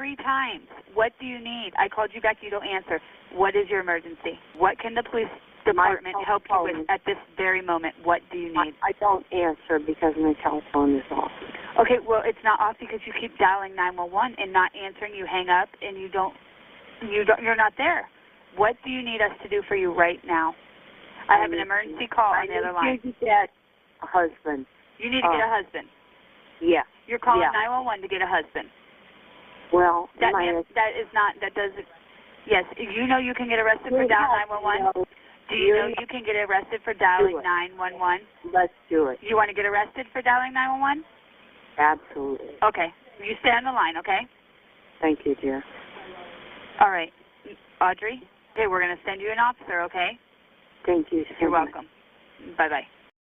3 times. What do you need? I called you back. You don't answer. What is your emergency? What can the police department help you with at this very moment? What do you need? I don't answer because my telephone is off. Okay, well, it's not off because you keep dialing 911 and not answering. You hang up and you're not there. What do you need us to do for you right now? I have an emergency call on the other line. I need to get a husband. You need to get a husband. Yeah. You're calling 911 to get a husband. Well, that doesn't. Yes, you know you can get arrested for dialing 911. Do you know you can get arrested for dialing 911? Let's do it. You want to get arrested for dialing 911? Absolutely. Okay. You stay on the line, okay? Thank you, dear. All right. Audrey? Okay, we're going to send you an officer, okay? Thank you so much. You're welcome. Bye-bye.